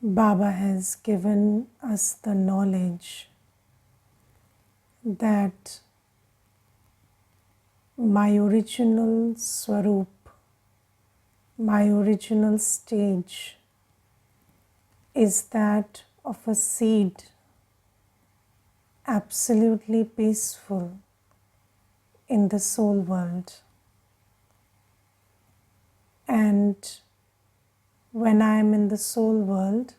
Baba has given us the knowledge that my original Swarup, my original stage, is that of a seed, absolutely peaceful in the soul world. And when I am in the soul world,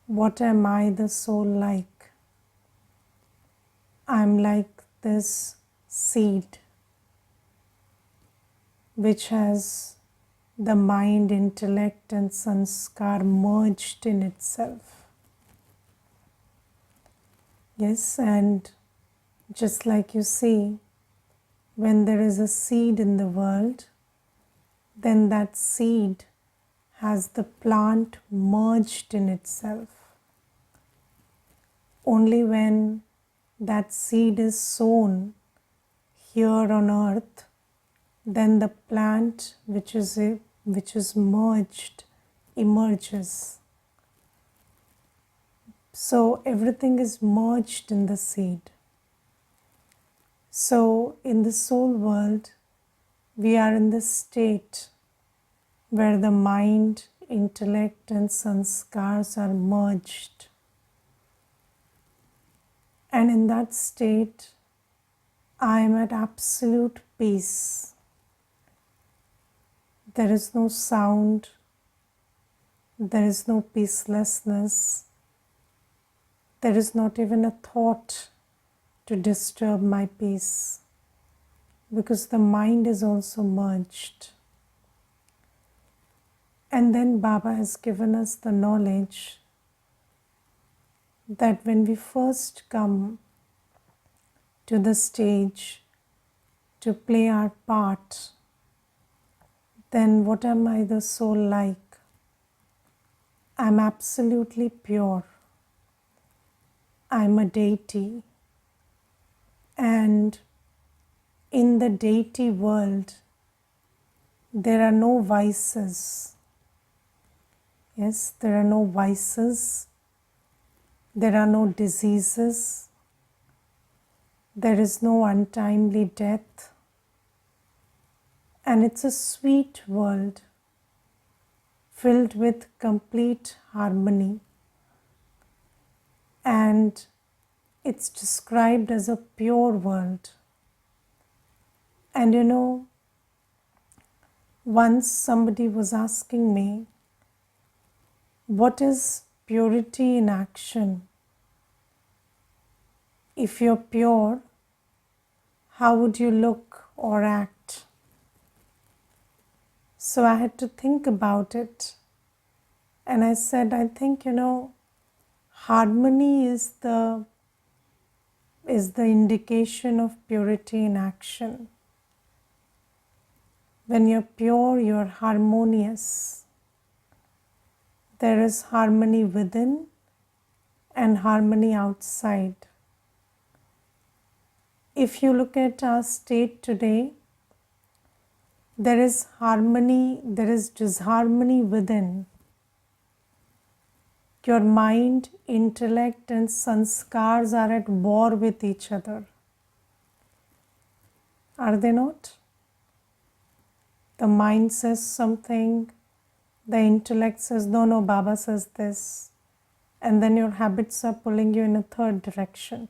what am I, the soul, like? I am like this seed which has the mind, intellect, and sanskar merged in itself. Yes, and just like you see, when there is a seed in the world, then that seed has the plant merged in itself. Only when that seed is sown here on earth, then the plant which is merged emerges. So everything is merged in the seed. So in the soul world, we are in the state where the mind, intellect, and sanskars are merged. And in that state, I am at absolute peace. There is no sound, there is no peacelessness, there is not even a thought to disturb my peace, because the mind is also merged. And then Baba has given us the knowledge that when we first come to the stage to play our part, then what am I, the soul, like? I am absolutely pure. I am a deity. And in the deity world, there are no vices. Yes, there are no vices. There are no diseases. There is no untimely death. And it's a sweet world filled with complete harmony. And it's described as a pure world. And you know, once somebody was asking me, what is purity in action? If you're pure, how would you look or act? So I had to think about it. And I said, I think, harmony is the indication of purity in action. When you're pure, you're harmonious. There is harmony within and harmony outside. If you look at our state today, there is harmony, there is disharmony within. Your mind, intellect, and sanskars are at war with each other. Are they not? The mind says something, the intellect says, no, Baba says this. And then your habits are pulling you in a third direction.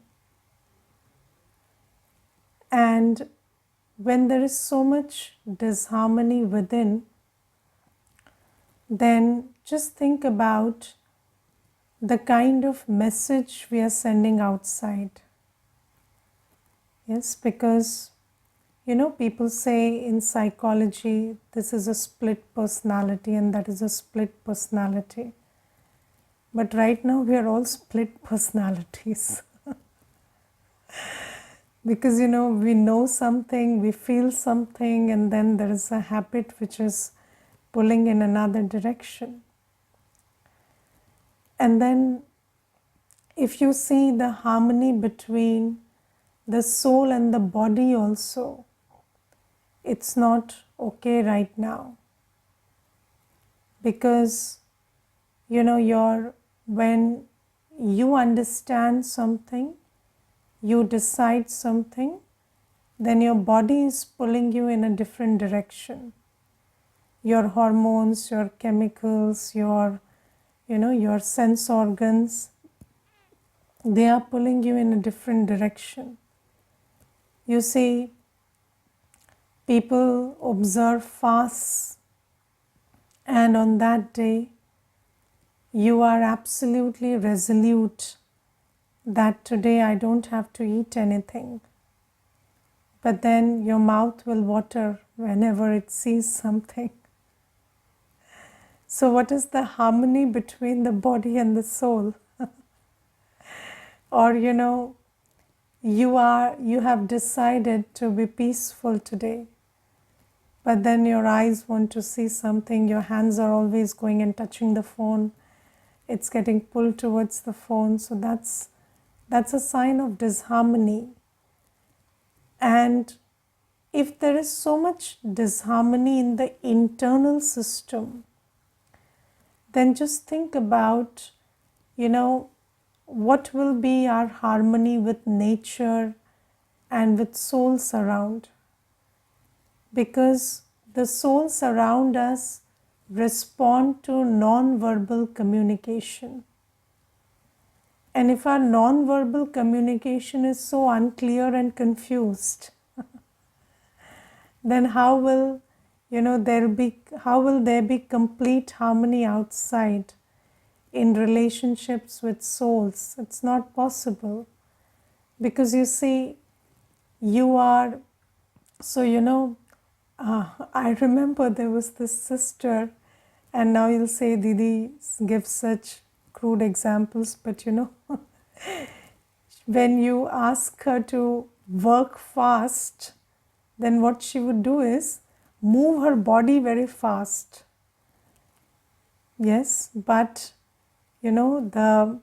And when there is so much disharmony within, then just think about the kind of message we are sending outside. Yes, because people say in psychology, this is a split personality and that is a split personality. But right now we are all split personalities. Because, we know something, we feel something, and then there is a habit which is pulling in another direction. And then if you see the harmony between the soul and the body also, it's not okay right now. Because when you understand something, you decide something, then your body is pulling you in a different direction. Your hormones, your chemicals, your sense organs, they are pulling you in a different direction. You see, people observe fasts, and on that day, you are absolutely resolute that today I don't have to eat anything. But then your mouth will water whenever it sees something. So, what is the harmony between the body and the soul? Or, you have decided to be peaceful today, but then your eyes want to see something, your hands are always going and touching the phone, it's getting pulled towards the phone. So that's a sign of disharmony. And if there is so much disharmony in the internal system, then just think about, what will be our harmony with nature and with souls around. Because the souls around us respond to non-verbal communication. And if our non-verbal communication is so unclear and confused, then how will there be complete harmony outside in relationships with souls? It's not possible. Because you see, I remember there was this sister, and now you'll say Didi gives such crude examples, but when you ask her to work fast, then what she would do is move her body very fast. Yes, but the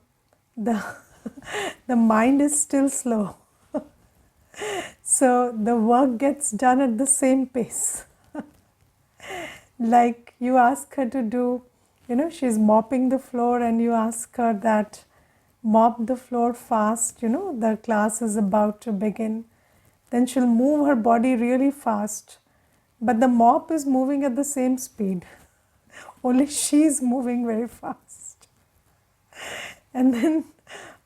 the mind is still slow. So the work gets done at the same pace. Like you ask her to do, she's mopping the floor, and you ask her that mop the floor fast, the class is about to begin. Then she'll move her body really fast. But the mop is moving at the same speed. Only she's moving very fast. And then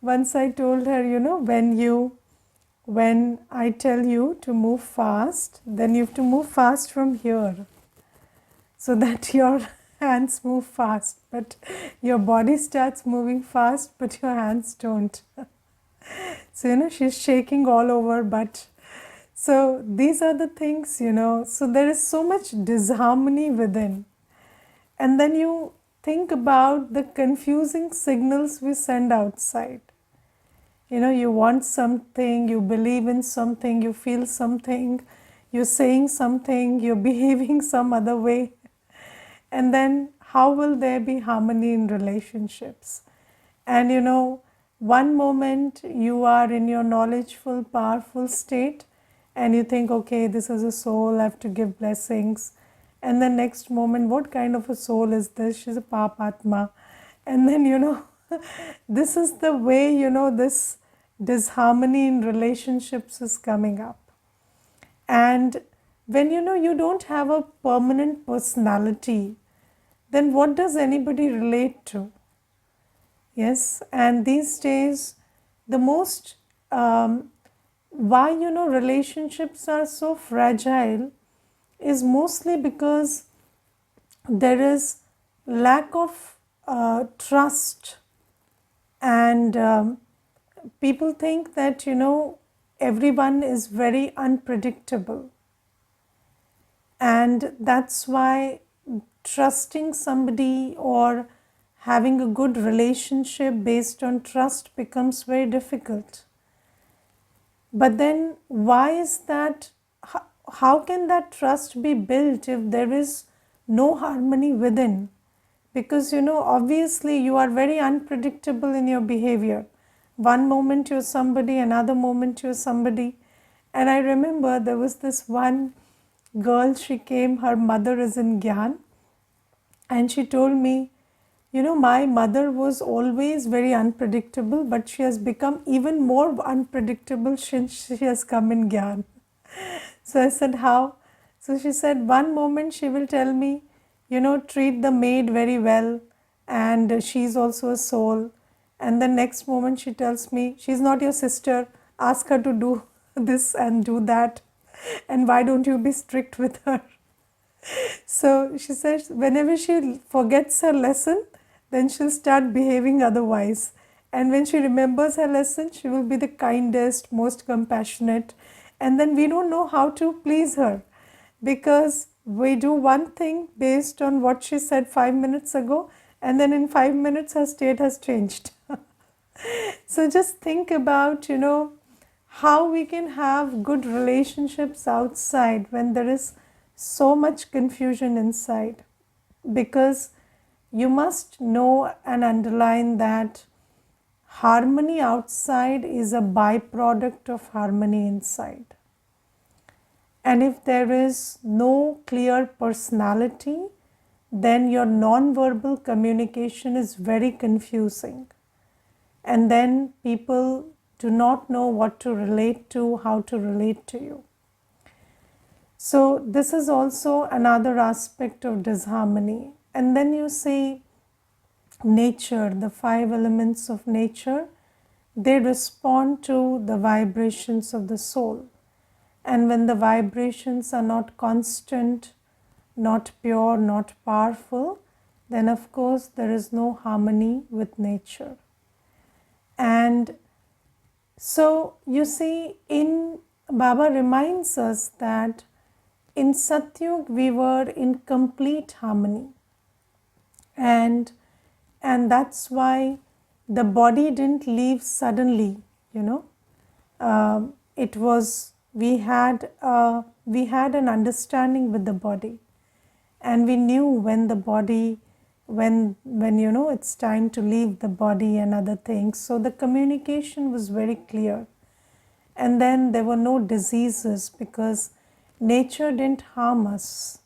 once I told her, when I tell you to move fast, then you have to move fast from here, so that your hands move fast, but your body starts moving fast, but your hands don't. So, she's shaking all over, but so these are the things, so there is so much disharmony within. And then you think about the confusing signals we send outside. You want something, you believe in something, you feel something, you're saying something, you're behaving some other way. And then how will there be harmony in relationships? And one moment you are in your knowledgeful, powerful state, and you think, okay, this is a soul, I have to give blessings. And the next moment, what kind of a soul is this? She's a Papatma. And then, this is the way, this disharmony in relationships is coming up. And when you don't have a permanent personality, then what does anybody relate to? Yes, and these days, the most, why relationships are so fragile is mostly because there is lack of trust, and people think that everyone is very unpredictable, and that's why trusting somebody or having a good relationship based on trust becomes very difficult. But then why is that? How can that trust be built if there is no harmony within? Because obviously you are very unpredictable in your behavior. One moment you're somebody, another moment you're somebody. And I remember there was this one girl, she came, her mother is in Gyan, and she told me, My mother was always very unpredictable, but she has become even more unpredictable since she has come in Gyan. So I said, how? So she said, one moment she will tell me, treat the maid very well, and she's also a soul. And the next moment she tells me, she's not your sister, ask her to do this and do that. And why don't you be strict with her? So she says, whenever she forgets her lesson, then she'll start behaving otherwise. And when she remembers her lesson, she will be the kindest, most compassionate. And then we don't know how to please her because we do one thing based on what she said 5 minutes ago, and then in 5 minutes her state has changed. So just think about, how we can have good relationships outside when there is so much confusion inside. Because you must know and underline that harmony outside is a byproduct of harmony inside. And if there is no clear personality, then your non-verbal communication is very confusing. And then people do not know what to relate to, how to relate to you. So this is also another aspect of disharmony. And then you see nature, the 5 elements of nature, they respond to the vibrations of the soul. And when the vibrations are not constant, not pure, not powerful, then of course there is no harmony with nature. And so you see, Baba reminds us that in Satyug we were in complete harmony, and that's why the body didn't leave suddenly. It was we had an understanding with the body, and we knew when the body when it's time to leave the body and other things. So the communication was very clear, and then there were no diseases because nature didn't harm us,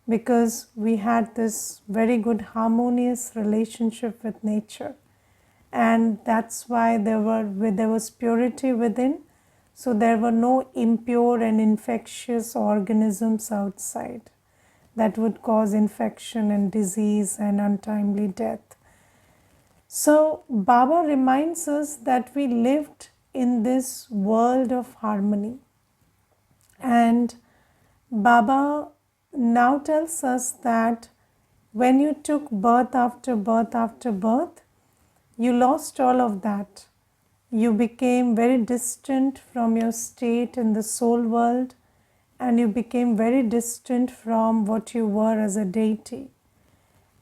because we had this very good harmonious relationship with nature, and that's why there was purity within. So there were no impure and infectious organisms outside that would cause infection and disease and untimely death. So Baba reminds us that we lived in this world of harmony, and Baba now tells us that when you took birth after birth after birth, you lost all of that. You became very distant from your state in the soul world, and you became very distant from what you were as a deity.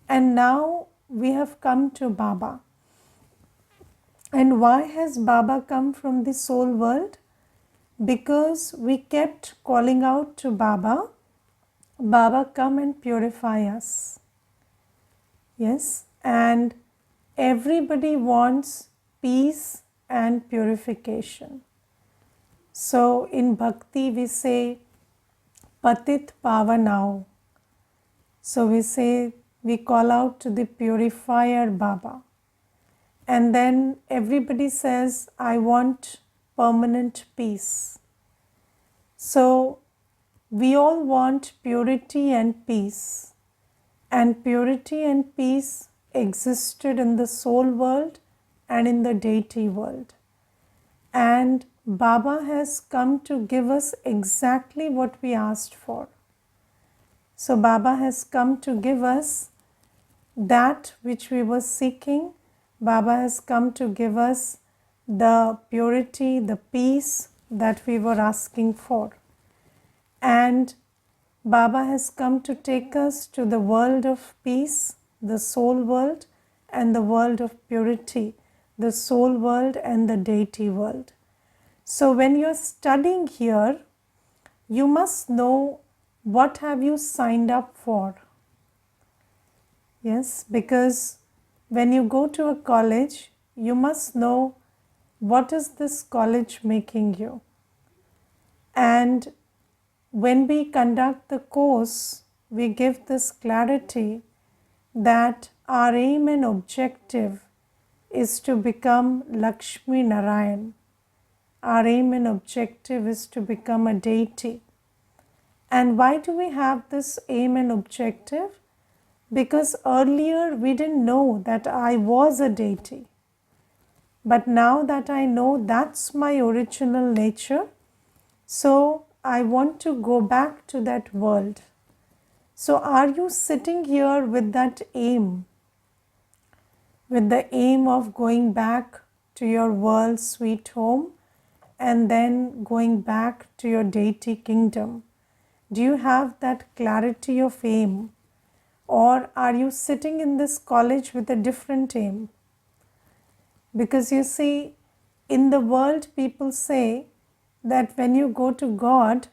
And now we have come to Baba. And why has Baba come from the soul world? Because we kept calling out to Baba, Baba, come and purify us. Yes, and everybody wants peace and purification. So in bhakti we say Patit Pavanao. So we call out to the purifier Baba. And then everybody says, I want permanent peace. So we all want purity and peace. And purity and peace existed in the soul world and in the deity world. And Baba has come to give us exactly what we asked for. So Baba has come to give us that which we were seeking. Baba has come to give us the purity, the peace that we were asking for. And Baba has come to take us to the world of peace, the soul world, and the world of purity, the soul world and the deity world. So when you're studying here, you must know what have you signed up for. Yes, because when you go to a college, you must know what is this college making you. And when we conduct the course, we give this clarity that our aim and objective is to become Lakshmi Narayan. Our aim and objective is to become a deity. And why do we have this aim and objective? Because earlier we didn't know that I was a deity. But now that I know that's my original nature, so I want to go back to that world. So are you sitting here with that aim? With the aim of going back to your world sweet home and then going back to your deity kingdom? Do you have that clarity of aim? Or are you sitting in this college with a different aim? Because you see, in the world people say that when you go to God,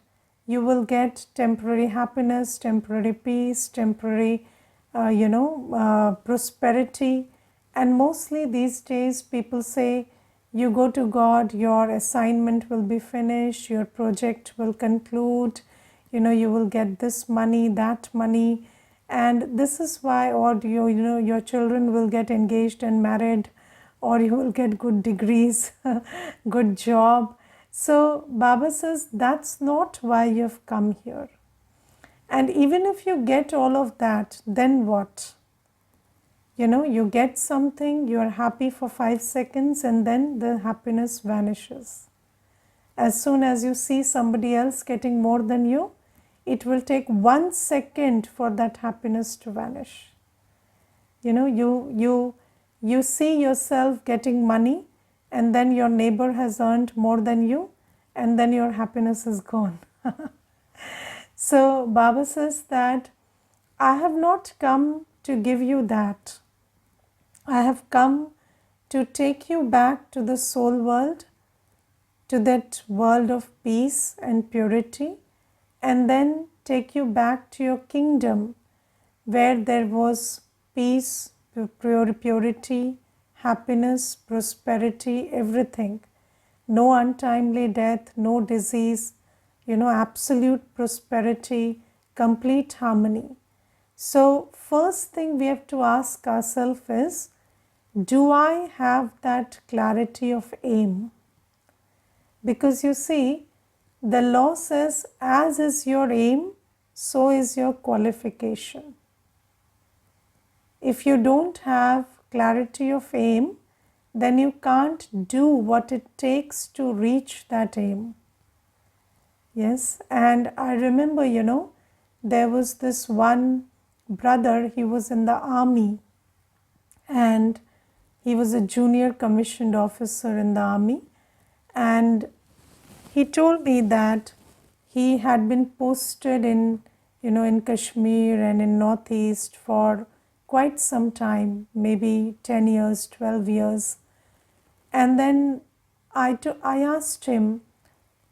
you will get temporary happiness, temporary peace, temporary, prosperity. And mostly these days people say, you go to God, your assignment will be finished, your project will conclude, you will get this money, that money. And this is why, or your children will get engaged and married, or you will get good degrees, good job. So Baba says that's not why you've come here. And even if you get all of that, then what? You get something, you are happy for 5 seconds, and then the happiness vanishes. As soon as you see somebody else getting more than you, it will take 1 second for that happiness to vanish. You see yourself getting money, and then your neighbor has earned more than you, and then your happiness is gone. So Baba says that I have not come to give you that. I have come to take you back to the soul world, to that world of peace and purity, and then take you back to your kingdom where there was peace, purity, happiness, prosperity, everything. No untimely death, no disease, absolute prosperity, complete harmony. So first thing we have to ask ourselves is, do I have that clarity of aim? Because you see, the law says, as is your aim, so is your qualification. If you don't have clarity of aim, then you can't do what it takes to reach that aim. Yes, and I remember, there was this one brother, he was in the army, and he was a junior commissioned officer in the army, and he told me that he had been posted in Kashmir and in Northeast for quite some time, maybe 10 years, 12 years. And then I asked him,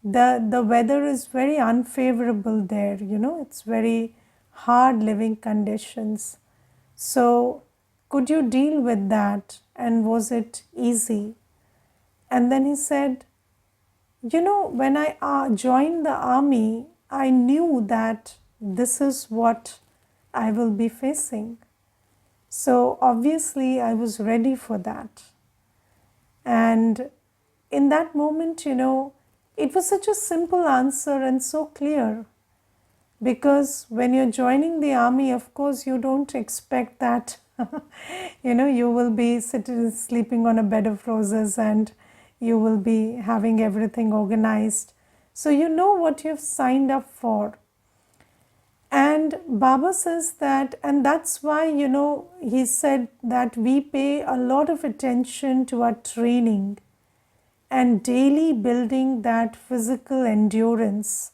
the weather is very unfavorable there, it's very hard living conditions. So could you deal with that, and was it easy? And then he said, when I joined the army, I knew that this is what I will be facing. So obviously I was ready for that. And in that moment, it was such a simple answer and so clear. Because when you're joining the army, of course, you don't expect that, you will be sleeping on a bed of roses and you will be having everything organized. So you know what you've signed up for. And Baba says that, and that's why, he said that we pay a lot of attention to our training and daily building that physical endurance,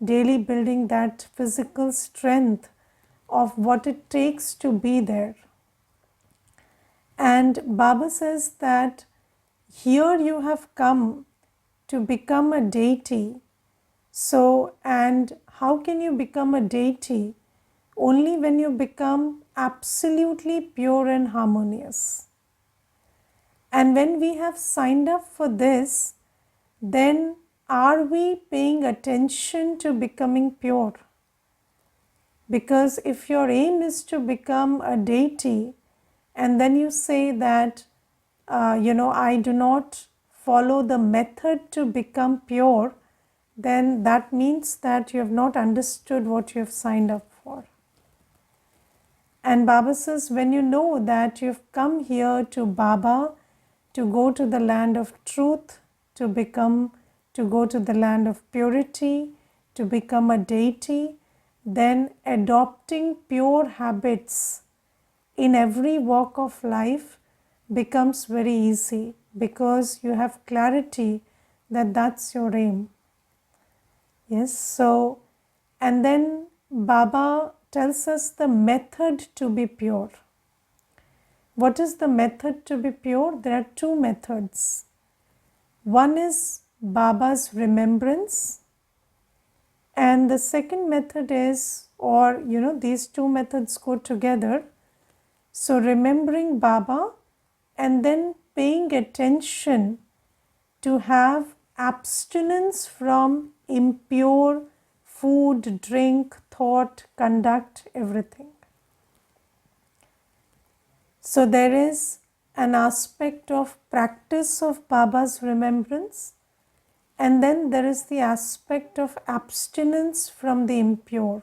daily building that physical strength of what it takes to be there. And Baba says that here you have come to become a deity. So, and how can you become a deity? Only when you become absolutely pure and harmonious. And when we have signed up for this, then are we paying attention to becoming pure? Because if your aim is to become a deity, and then you say that, I do not follow the method to become pure, then that means that you have not understood what you have signed up for. And Baba says, when you know that you've come here to Baba to go to the land of truth, to go to the land of purity, to become a deity, then adopting pure habits in every walk of life becomes very easy, because you have clarity that that's your aim. Yes, so, and then Baba tells us the method to be pure. What is the method to be pure? There are two methods. One is Baba's remembrance, and the second method is, these two methods go together. So remembering Baba and then paying attention to have abstinence from impure food, drink, thought, conduct, everything. So there is an aspect of practice of Baba's remembrance, and then there is the aspect of abstinence from the impure.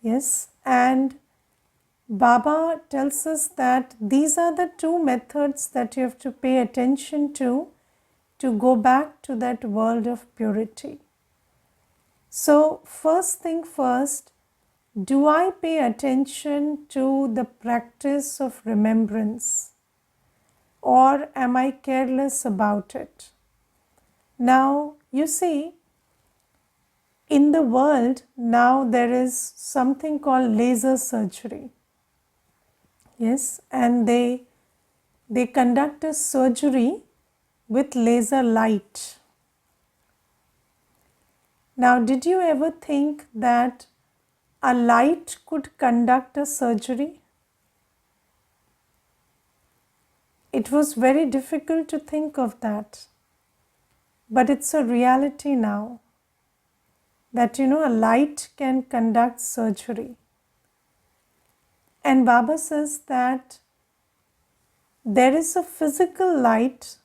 Yes, and Baba tells us that these are the two methods that you have to pay attention to go back to that world of purity. So first thing first, do I pay attention to the practice of remembrance, or am I careless about it? Now, you see, in the world now there is something called laser surgery. Yes, and they conduct a surgery with laser light. Now, did you ever think that a light could conduct a surgery? It was very difficult to think of that, but it's a reality now that a light can conduct surgery. And Baba says that there is a physical light,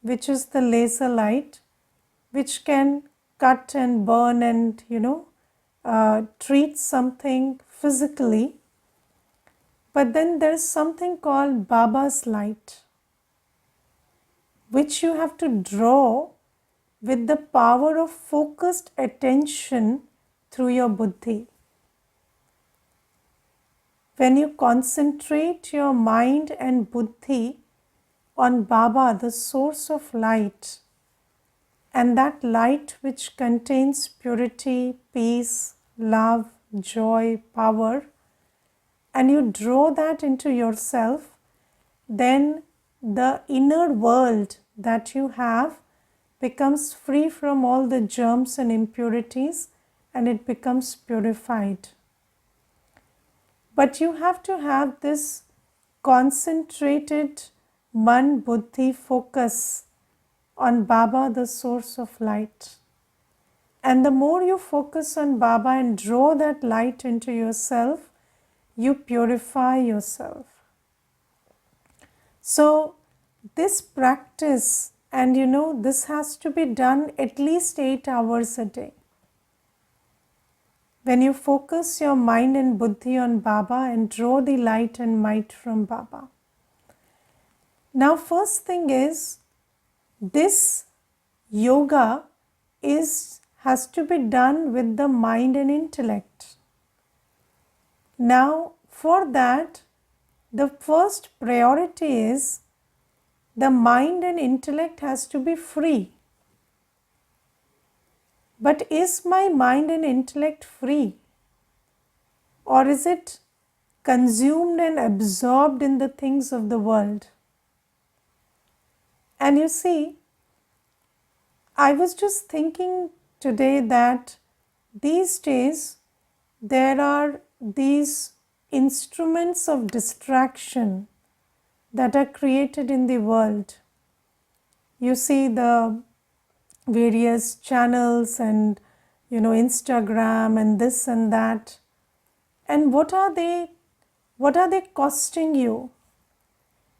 which is the laser light, which can cut and burn and treat something physically. But then there is something called Baba's light, which you have to draw with the power of focused attention through your buddhi. When you concentrate your mind and buddhi on Baba, the source of light, and that light which contains purity, peace, love, joy, power, and you draw that into yourself, then the inner world that you have becomes free from all the germs and impurities, and it becomes purified. But you have to have this concentrated man buddhi focus on Baba, the source of light. And the more you focus on Baba and draw that light into yourself, you purify yourself. So this practice, and this has to be done at least 8 hours a day. When you focus your mind and buddhi on Baba and draw the light and might from Baba. Now, first thing is, this yoga has to be done with the mind and intellect. Now, for that, the first priority is the mind and intellect has to be free. But is my mind and intellect free? Or is it consumed and absorbed in the things of the world? And you see, I was just thinking today that these days there are these instruments of distraction that are created in the world. You see the various channels and Instagram and this and that. And what are they what are they costing you?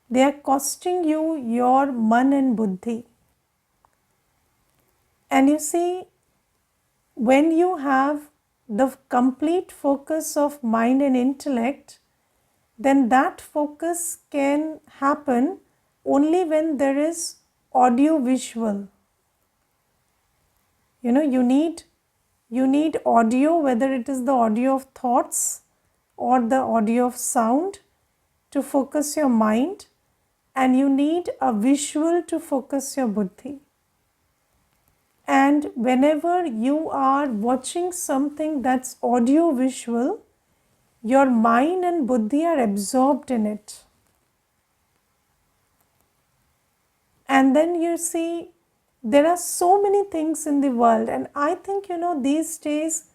They are costing you your man and buddhi. And you see, when you have the complete focus of mind and intellect, then that focus can happen only when there is audio visual. You need audio, whether it is the audio of thoughts or the audio of sound, to focus your mind, and you need a visual to focus your buddhi. And whenever you are watching something that's audio visual, your mind and buddhi are absorbed in it. And then you see, there are so many things in the world, and I think these days,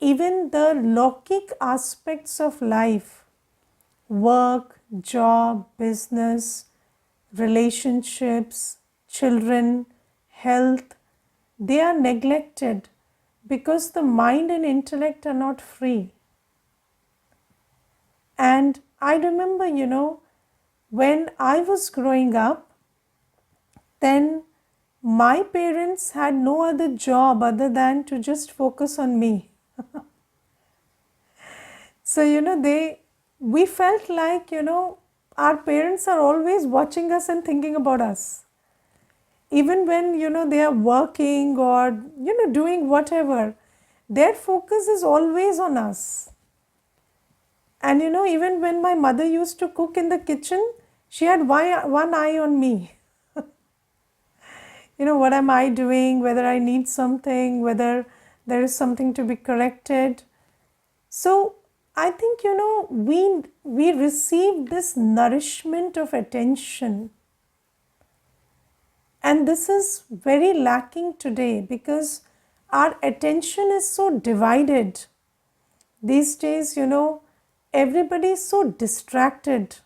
even the Lokik aspects of life, work, job, business, relationships, children, health, they are neglected because the mind and intellect are not free. And I remember, when I was growing up, then my parents had no other job other than to just focus on me. So, we felt like, our parents are always watching us and thinking about us. Even when, they are working or, doing whatever, their focus is always on us. And, even when my mother used to cook in the kitchen, she had one eye on me. What am I doing, whether I need something, whether there is something to be corrected. So I think, we receive this nourishment of attention. And this is very lacking today because our attention is so divided. These days, everybody is so distracted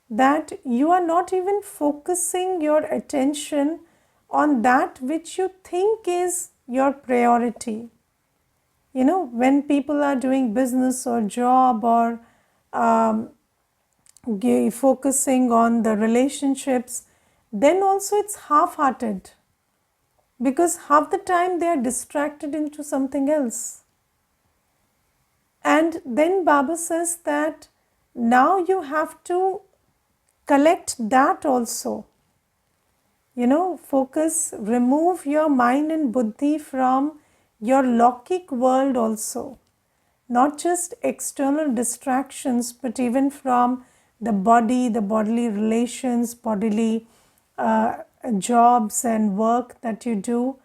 that you are not even focusing your attention on that which you think is your priority. When people are doing business or job or focusing on the relationships, then also it's half-hearted because half the time they are distracted into something else. And then Baba says that now you have to collect that also. Focus, remove your mind and buddhi from your Lokik world also. Not just external distractions, but even from the body, the bodily relations, bodily jobs and work that you do,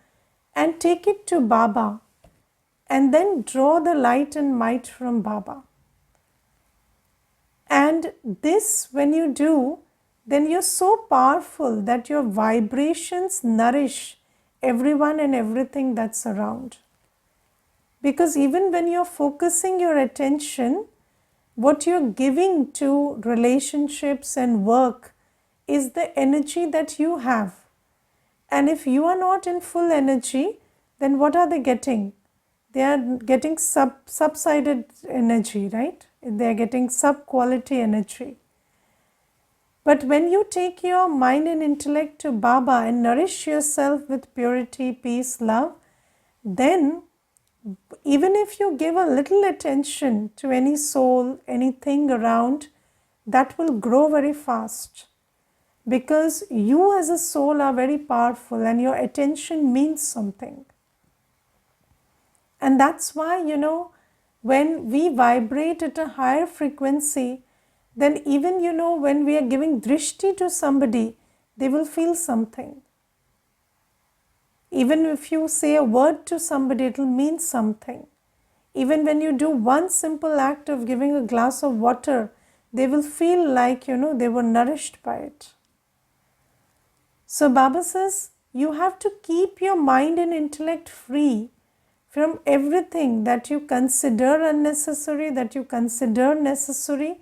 and take it to Baba. And then draw the light and might from Baba. And this, when you do, then you're so powerful that your vibrations nourish everyone and everything that's around. Because even when you're focusing your attention, what you're giving to relationships and work is the energy that you have. And if you are not in full energy, then what are they getting? They are getting subsided energy, right? They are getting sub-quality energy. But when you take your mind and intellect to Baba and nourish yourself with purity, peace, love, then even if you give a little attention to any soul, anything around, that will grow very fast. Because you as a soul are very powerful and your attention means something. And that's why, when we vibrate at a higher frequency, then even, when we are giving drishti to somebody, they will feel something. Even if you say a word to somebody, it will mean something. Even when you do one simple act of giving a glass of water, they will feel like, they were nourished by it. So Baba says, you have to keep your mind and intellect free from everything that you consider unnecessary, that you consider necessary,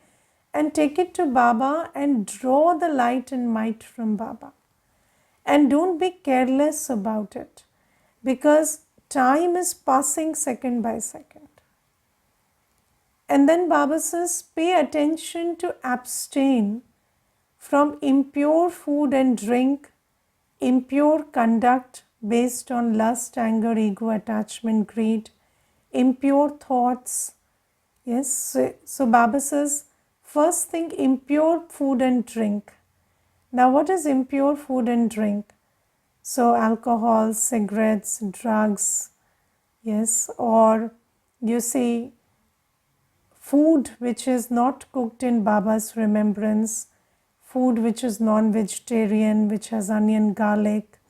and take it to Baba and draw the light and might from Baba. And don't be careless about it, because time is passing second by second. And then Baba says, pay attention to abstain from impure food and drink, impure conduct based on lust, anger, ego, attachment, greed, impure thoughts. Yes, so Baba says, first think impure food and drink. Now, what is impure food and drink? So, alcohol, cigarettes, drugs, yes, or you see food which is not cooked in Baba's remembrance, food which is non-vegetarian, which has onion, garlic,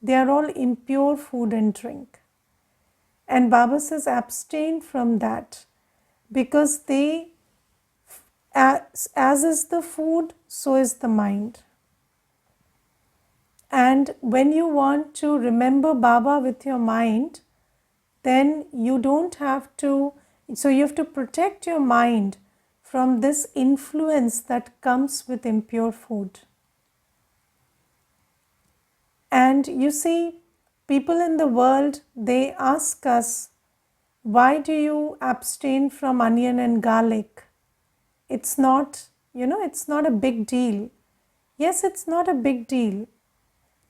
they are all impure food and drink. And Baba says abstain from that, because they, as is the food, so is the mind. And when you want to remember Baba with your mind, then you don't have to, so you have to protect your mind from this influence that comes with impure food. And you see, people in the world, they ask us, why do you abstain from onion and garlic? It's not, it's not a big deal. Yes, it's not a big deal,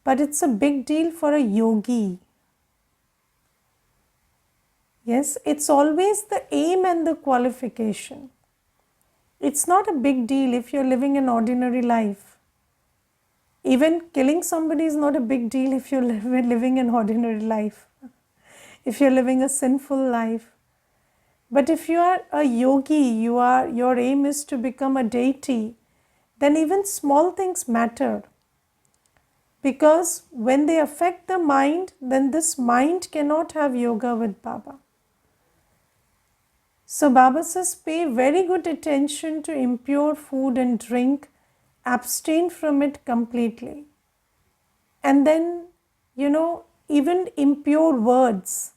but it's a big deal for a yogi. Yes, it's always the aim and the qualification. It's not a big deal if you're living an ordinary life. Even killing somebody is not a big deal if you're living an ordinary life, if you're living a sinful life. But if you are a yogi, your aim is to become a deity, then even small things matter. Because when they affect the mind, then this mind cannot have yoga with Baba. So Baba says, pay very good attention to impure food and drink, abstain from it completely. And then, even impure words.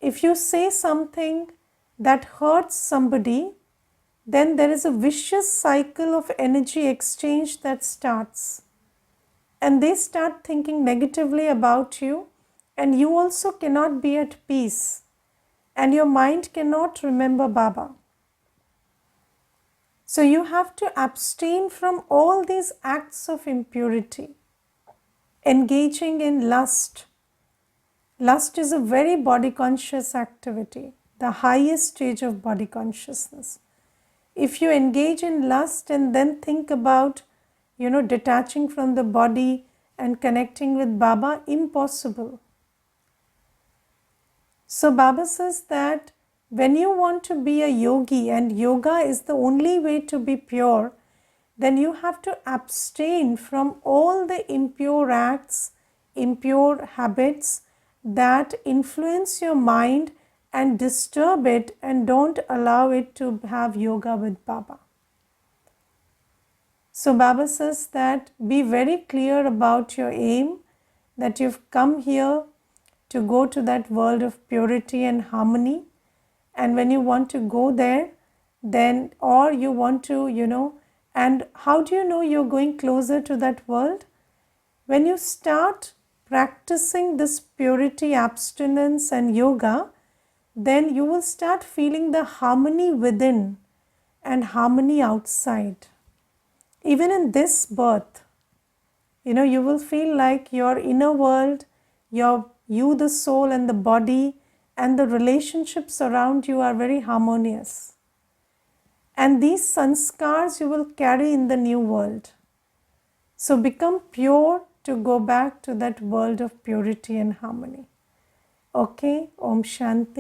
If you say something that hurts somebody, then there is a vicious cycle of energy exchange that starts. And they start thinking negatively about you, and you also cannot be at peace. And your mind cannot remember Baba. So you have to abstain from all these acts of impurity. Engaging in lust. Lust is a very body conscious activity, the highest stage of body consciousness. If you engage in lust and then think about, detaching from the body and connecting with Baba, impossible. So Baba says that when you want to be a yogi, and yoga is the only way to be pure, then you have to abstain from all the impure acts, impure habits that influence your mind and disturb it and don't allow it to have yoga with Baba. So Baba says that be very clear about your aim, that you've come here to go to that world of purity and harmony. And when you want to go there, then, or you want to, and how do you know you're going closer to that world? When you start practicing this purity, abstinence and yoga, then you will start feeling the harmony within and harmony outside. Even in this birth, you will feel like your inner world, you, the soul and the body and the relationships around you are very harmonious. And these sanskars you will carry in the new world. So become pure to go back to that world of purity and harmony. Okay, Om Shanti.